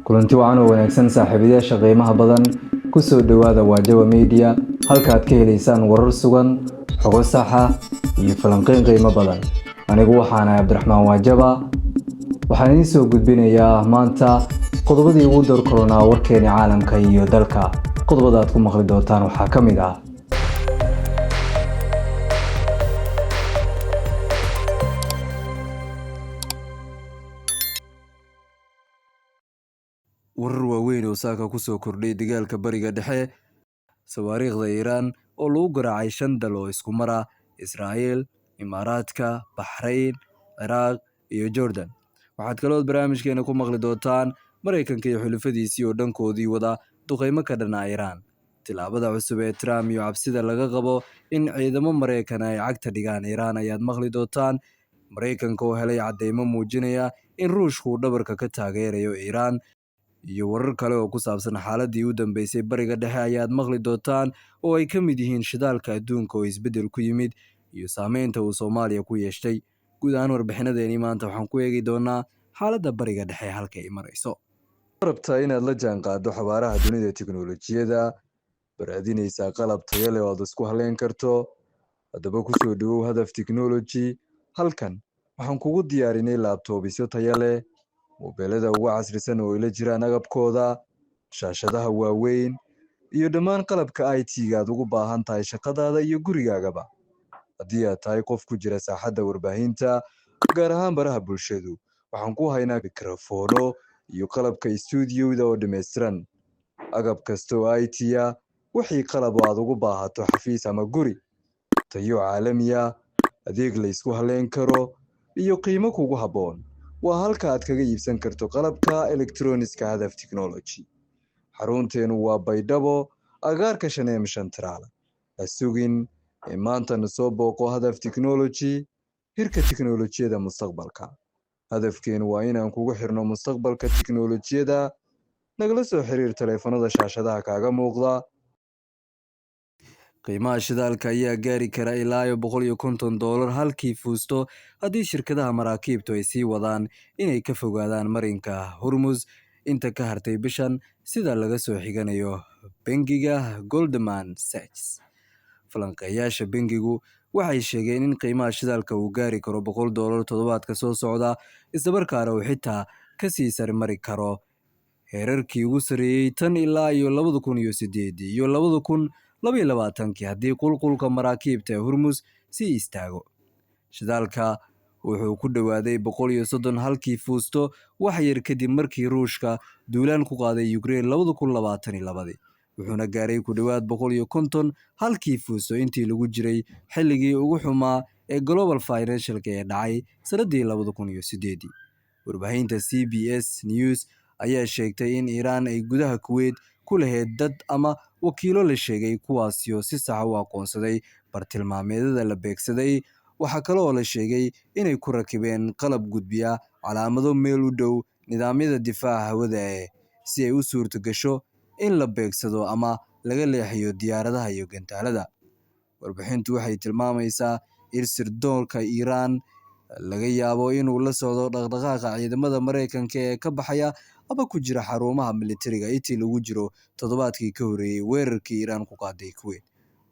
kulanti wacan oo wanaagsan saaxiibayaasha qiimaha badan ku soo dhawaada Wajawa Media halkaad ka helaysaan warar sugan xogo sax ah iyo falanqeyn qiimo badan anigu waxaan ahay Cabdiraxmaan Wajawa waxaan idin soo gudbinayaa maanta qodobadii ugu door corona warkeena caalamka iyo dalka qodobada aad ku maqli doontaan waxaa ka mid ah warar waaweyn oo saaka ku soo kordhay dagaalka bariga dhexe sawaariikhda Iiraan oo lagu garaacay 5 dal oo isku mar ah Israa'iil, Imaaraadka, Bahrain, Ciraaq iyo Jordan. waxaad kaloo barnaamijkeena ku maqli doontaan Mareykanka iyo xulufadiisii oo dhankoodii wada duqeymo ka dhan ah Iiraan. Tilaabada cusub ee Trump iyo cabsida laga qabo in ciidamo Mareykan ay cagta dhigaan Iiraan ayaad maqli doontaan. Mareykanka oo helay cadeymo muujinaya in Ruushku dhabarka ka taageerayo Iiraan iyo warar kale oo ku saabsan xaaladii u dambeysay bariga dhexe ayaad maqli doontaan oo ay ka mid yihiin shidaalka adduunka oo isbedel ku yimid iyo saameynta uu Soomaaliya ku yeeshay. guud ahaan warbixinadeeni maanta waxaan ku eegi doonaa xaaladda bariga dhexe halka ay marayso. rabtaa inaad la jaanqaado xabaaraha dunida tiknoolajiyada baraadinaysaa qalab tayo leh oo aad isku haleyn karto haddaba ku soo dhawow hadaf technology halkan waxaan kugu diyaarinay laabtoobisyo tayo leh mobilada ugu casrisan oo ila jiraan agabkooda shaashadaha waaweyn iyo dhammaan qalabka IT-ga aad ugu baahan tahay shaqadaada iyo gurigaagaba. haddii aad tahay qof ku jira saaxadda warbaahinta gaar ahaan baraha bulshadu waxaan ku haynaa mikrofoono iyo qalabka stuudiyowda oo dhammaystiran agab kasta oo IT-ya wixii qalab aad ugu baahato xafiis ama guri tayo caalami ah adeeg la isku haleyn karo iyo qiimo kugu habboon waa halka aad kaga iibsan karto qalabka electronics-ka hadaf technology. xarunteenu waa Baydhabo agaarka Shaneem Shantraal. ha sugin maanta na soo booqo hadaf technology hirka tiknoolajiyada mustaqbalka. hadafkeenu waa inaan kugu xirno mustaqbalka tiknoolajiyada nagala soo xiriir taleefanada shaashadaha kaaga muuqda. qiimaha shidaalka ayaa gaari kara ilaa $150 halkii fuusto haddii shirkadaha maraakiibtu ay sii wadaan inay ka fogaadaan marinka Hormuz inta ka hartay bishan sida laga soo xiganayo bangiga Goldman Sachs. falanqeeyaasha bangigu waxay sheegeen in qiimaha shidaalka uu gaari karo $100 toddobaadka soo socda islamarkaana uu xitaa ka sii sarmari karo heerarkii ugu sarreeyay tan ilaa 2008 iyo 2022 haddii qulqulka maraakiibta Hormuz sii istaago. shidaalka wuxuu ku dhawaaday 130 halkii fuusto wax yar kadib markii Ruushka duulaan ku qaaday Ukraine 2022 wuxuuna gaaray ku dhawaad 150 halkii fuusto intii lagu jiray xilligii ugu xumaa ee Global Financial ee dhacay sanadii 2008. warbaahinta CBS News ayaa sheegtay in Iiraan ay gudaha Kuwait ku lahayd dad ama wakiilo la sheegay kuwaasi oo si sax u aqoonsaday bartilmaameedyada la beegsaday. waxaa kale oo la sheegay inay ku rakibeen qalab gudbiya calaamado meel u dhow nidaamyada difaaca hawada si ay u suurto gasho in la beegsado ama laga leexiyo diyaaradaha iyo gantaalada. warbixintu waxay tilmaamaysaa in sirdoonka Iiraan laga yaabo inuu la socdo dhaqdhaqaaqa ciidamada Mareykanka ee ka baxaya ama ku jira xarumaha militariga intii lagu jiro toddobaadkii ka horeeyay weerarkii Iiraan ku qaaday Kuwait.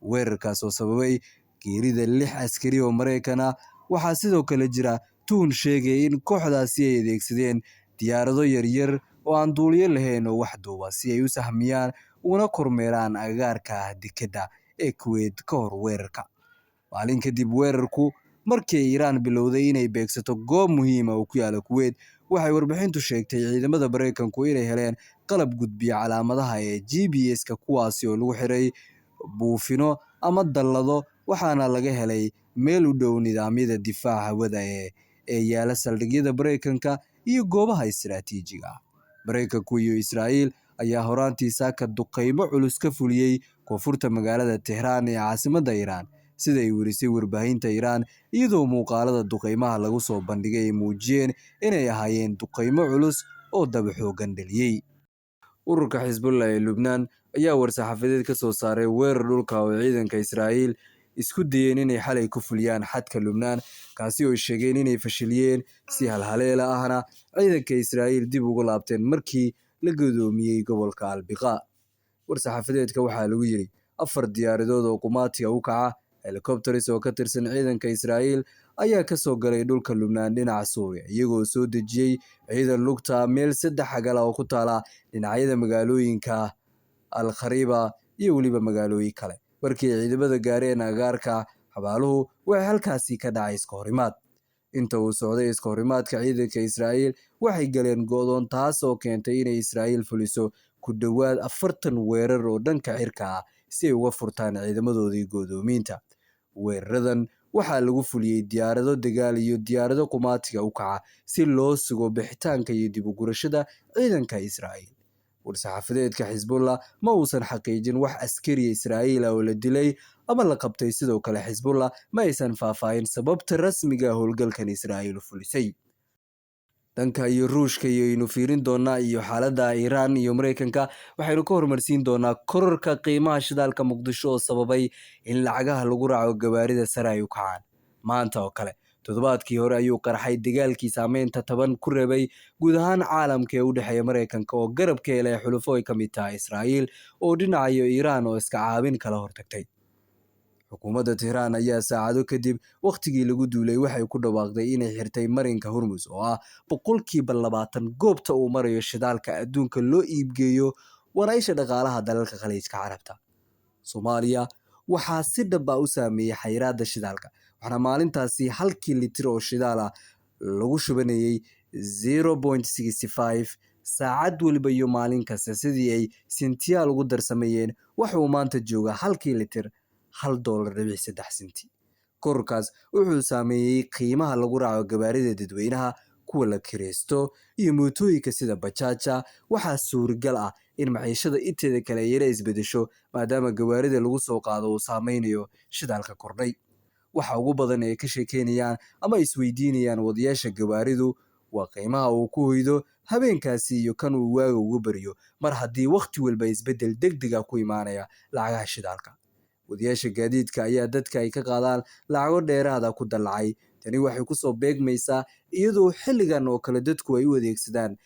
weerarkaas oo sababay geerida 6 askari oo Mareykan ah. waxaa sidoo kale jira tuhun sheegay in kooxdaasi ay adeegsadeen diyaarado yaryar oo aan duuliye lahayn oo wax duuba si ay u sahmiyaan una kormeeraan agagaarka dekedda ee Kuwait ka hor weerarka. maalin kadib weerarku markii Iiraan bilowday inay beegsato goob muhiim ah oo ku yaala Kuwait waxay warbixintu sheegtay ciidamada Mareykanku inay heleen qalab gudbiya calaamadaha ee GPS-ka kuwaasi oo lagu xiray buufino ama dallado waxaana laga helay meel u dhow nidaamyada difaaca hawada ee yaala saldhigyada Mareykanka iyo goobaha istiraatiijiga ah. Mareykanku iyo Israa'iil ayaa horaantii saaka duqeymo culus ka fuliyay koonfurta magaalada Tehran ee caasimadda Iiraan sida ay warisay warbaahinta Iiraan iyadoo muuqaalada duqeymaha lagu soo bandhigay ay muujiyeen inay ahaayeen duqeymo culus oo daba xoogan dhaliyay. ururka Xisbullah ee Lubnaan ayaa war-saxaafadeed ka soo saaray weerar dhulka oo ciidanka Israa'iil isku dayeen inay xalay ku fuliyaan xadka Lubnaan kaasi oo sheegeen inay fashiliyeen si halhaleela ahna ciidanka Israa'iil dib ugu laabteen markii la gudoomiyey gobolka Albiqa. War-saxaafadeedka waxaa lagu yidhi 4 diyaaradood oo qumaatiga u kaca helicopters oo ka tirsan ciidanka Israa'iil ayaa ka soo galay dhulka Lubnaan dhinaca Suuriya iyagoo soo dejiyey ciidan lugta meel 3 xagal oo ku taala dhinacyada magaalooyinka Al-Khariba iyo weliba magaalooyin kale. Markii ciidamada gaareen agaarka xabaaluhu waxay halkaasi ka dhacay iska horimaad. Inta uu socday iska horimaadka, ciidanka Israa'iil waxay galeen go'doon, taas oo keentay inay Israa'iil fuliso ku dhowaad 40 weerar oo dhanka cirka ah si ay uga furtaan ciidamadoodii go'doominta. Weeraradan waxaa lagu fuliyey diyaarado dagaal iyo diyaarado qumaatiga u kaca si loo sugo bixitaanka iyo dib u gurashada ciidanka Israa'iil. War-saxaafadeedka Xisbullah ma uusan xaqiijin wax askari Israa'iil ah oo la dilay ama la qabtay. Sidoo kale Xisbullah ma aysan faahfaahin sababta rasmiga ah howlgalkan Israa'iil u fulisay. Dhanka iyo Ruushka ayaynu fiirin doonaa iyo xaaladda Iiraan iyo Mareykanka. Waxaynu ka hormarsiin doonaa kororka qiimaha shidaalka Muqdisho oo sababay in lacagaha lagu raaco gawaarida sare ay u kacaan. Maanta oo kale toddobaadkii hore ayuu qarxay dagaalkii saameynta taban ku reebay guud ahaan caalamka ee u dhexeeya Mareykanka oo garab ka helay xulufo ay ka mid tahay Israa'iil oo dhinacayo Iiraan oo iska caabin kala hortagtay. Xukuumadda Tehran ayaa saacado kadib waqtigii lagu duulay waxay ku dhawaaqday inay xirtay marinka Hormuz oo ah 20% goobta uu marayo shidaalka adduunka loo iibgeeyo waraysha dhaqaalaha dalalka Khaliijka Carabta. Soomaaliya waxaa si dhab ah u saameeyay xayiraadda shidaalka, waxaana maalintaasi 1 litir oo shidaal ah lagu shubanayay 0.65 saacad waliba iyo maalin kasta. Sidii ay sentiyaal ugu darsameeyeen waxa uu maanta joogaa 1 litir $1.3. Kororkaas wuxuu saameeyey qiimaha lagu raaco gawaarida dadweynaha, kuwa la kireysto iyo mootooyinka sida bajaaja. Waxaa suuragal ah in maciishada inteeda kale yara isbedesho maadaama gawaarida lagu soo qaado uu saameynayo shidaalka kordhay. Waxa ugu badan ee ka sheekeynayaan ama isweydiinayaan wadayaasha gawaaridu waa qiimaha uu ku hoydo habeenkaasi iyo kan uu waaga ugu bariyo, mar haddii waqti walba isbedel degdeg ah ku imaanaya lacagaha shidaalka. Wadayaasha gaadiidka ayaa dadka ay ka qaadaan lacago dheeraada ku dallacay. Tani waxay ku soo beegmaysaa iyadoo xilligan oo kale dadku ay u adeegsadaan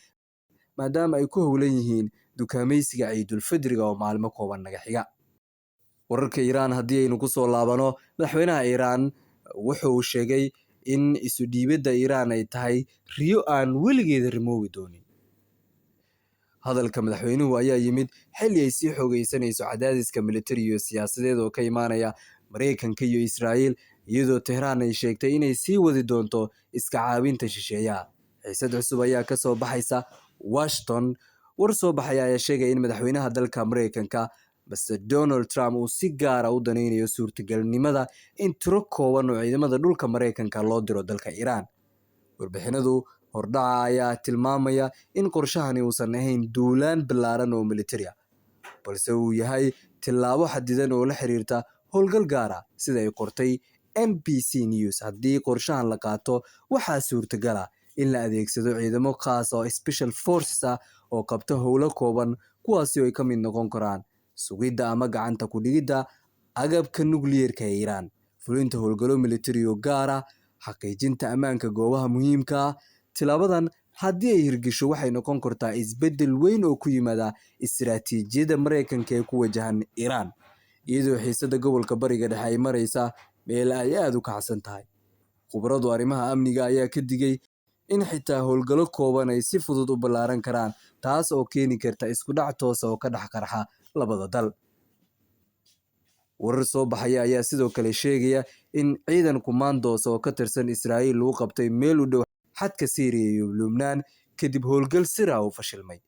maadaama ay ku howlan yihiin dukaamaysiga Ciidul Fidriga oo maalmo kooban naga xiga. Wararka Iiraan haddii aynu ku soo laabano, madaxweynaha Iiraan wuxuu sheegay in isu dhiibidda Iiraan ay tahay riyo aan weligeed rumoobi doonin. Hadalka madaxweynuhu ayaa yimid xilli ay sii xoogeysanayso cadaadiska militari iyo siyaasadeed oo ka imaanaya Mareykanka iyo Israa'iil, iyadoo Tehran ay sheegtay inay sii wadi doonto iska caabinta shisheeyaha. Xiisad cusub ayaa ka soo baxaysa Washington. War soo baxaya ayaa sheegaya in madaxweynaha dalka Mareykanka Mr. Donald Trump uu si gaar ah u daneynayo suurtagalnimada in tiro kooban oo ciidamada dhulka Mareykanka loo diro dalka Iiraan. Warbixinadu hordhaca ayaa tilmaamaya in qorshahani uusan ahayn duulaan ballaaran oo militari ah, balse uu yahay tillaabo xadidan oo la xiriirta howlgal gaar ah. Sida ay qortay NBC News, haddii qorshahan la qaato waxaa suurtagal ah in la adeegsado ciidamo khaas oo special forces ah oo qabta howlo kooban, kuwaasi oo ay ka mid noqon karaan sugidda ama gacanta ku dhigidda agabka nukliyeerka ee Iiraan, fulinta howlgallo militari oo gaar ah, xaqiijinta ammaanka goobaha muhiimka ah. Tilaabadan haddii ay hirgasho waxay noqon kartaa isbeddel weyn oo ku yimaada istiraatiijiyadda Mareykanka ee ku wajahan Iiraan, iyadoo xiisadda gobolka Bariga Dhexe ay maraysa meel ay aad u kacsan tahay. Khubaradu arrimaha amniga ayaa ka digay in xitaa howlgallo kooban ay si fudud u ballaaran karaan, taas oo keeni karta isku dhac toos ah oo ka dhex qarxa labada dal. Warar soo baxaya ayaa sidoo kale sheegaya in ciidan commandos oo ka tirsan Israa'iil lagu qabtay meel u dhow xadka Syria iyo Lubnaan kadib howlgal sir ah oo fashilmay.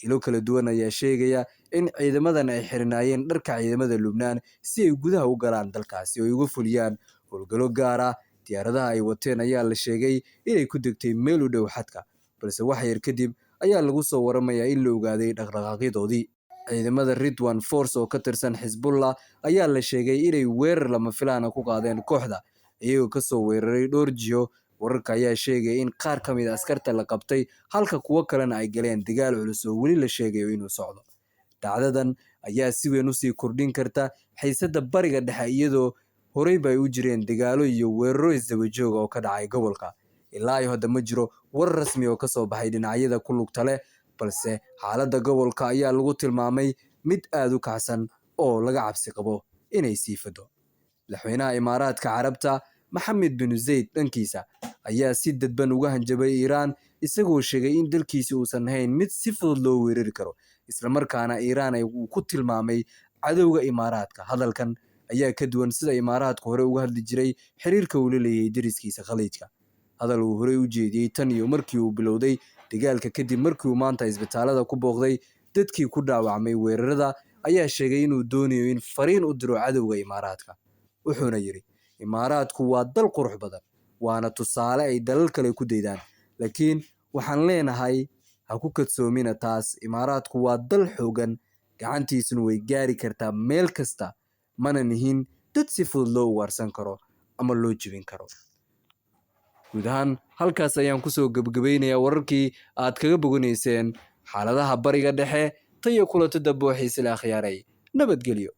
Ilo kala duwan ayaa sheegaya in ciidamadan ay xirnaayeen dharka ciidamada Lubnaan si ay gudaha u galaan dalkaasi oo ay uga fuliyaan howlgallo gaar ah. Diyaaradaha ay wateen ayaa la sheegay inay ku degtay meel u dhow xadka, balse wax yar kadib ayaa lagu soo waramayaa in la ogaaday dhaqdhaqaaqyadoodii. Ciidamada Ridwan Force oo ka tirsan Xisbullah ayaa la sheegay inay weerar lama filaan ah ku qaadeen kooxda, iyagoo ka soo weeraray dhowr jiho. Wararka ayaa sheegaya in qaar ka mid ah askarta la qabtay, halka kuwo kalena ay galeen dagaal culus oo weli la sheegayo inuu socdo. Dhacdadan ayaa si weyn u sii kordhin karta xiisadda Bariga Dhexe, iyadoo horeyba ay u jireen dagaallo iyo weeraro isdaba joog ah oo ka dhacay gobolka. Ilaa iyo hadda ma jiro war rasmi oo ka soo baxay dhinacyada ku lugta leh, balse xaaladda gobolka ayaa lagu tilmaamay mid aad u kacsan oo laga cabsi qabo inay sii fido. madaxweynaha Imaaraadka Carabta Maxamed bin Zayed dhankiisa ayaa si dadban uga hanjabay Iiraan, isagoo sheegay in dalkiisa uusan ahayn mid si fudud loo weerari karo, isla markaana Iiraan uu ku tilmaamay cadowga Imaaraadka. Hadalkan ayaa ka duwan sida Imaaraadku hore uga hadli jiray xiriirka uu la leeyahay deriskiisa Khaliijka. Hadal uu horey u jeediyey tan iyo markii uu bilowday dagaalka kadib markii uu maanta isbitaalada ku booqday dadkii ku dhaawacmay weerarada, ayaa sheegay inuu doonayo in fariin u diro cadowga Imaaraadka. Wuxuuna yidhi, Imaaraadku waa dal qurux badan, waana tusaale ay dalal kale ku daydaan, laakiin waxaan leenahay ha ku kadsoomina taas. Imaaraadku waa dal xoogan, gacantiisuna way gaari kartaa meel kasta, mana nihin dad si fudud loo ugaarsan karo ama loo jebin karo. guud ahaan halkaas ayaan kusoo gabagabaynayaa wararkii aad kaga boganayseen xaaladaha bariga dhexe. Tan iyo kulanti dambe waxay sila akhyaaray nabadgelyo.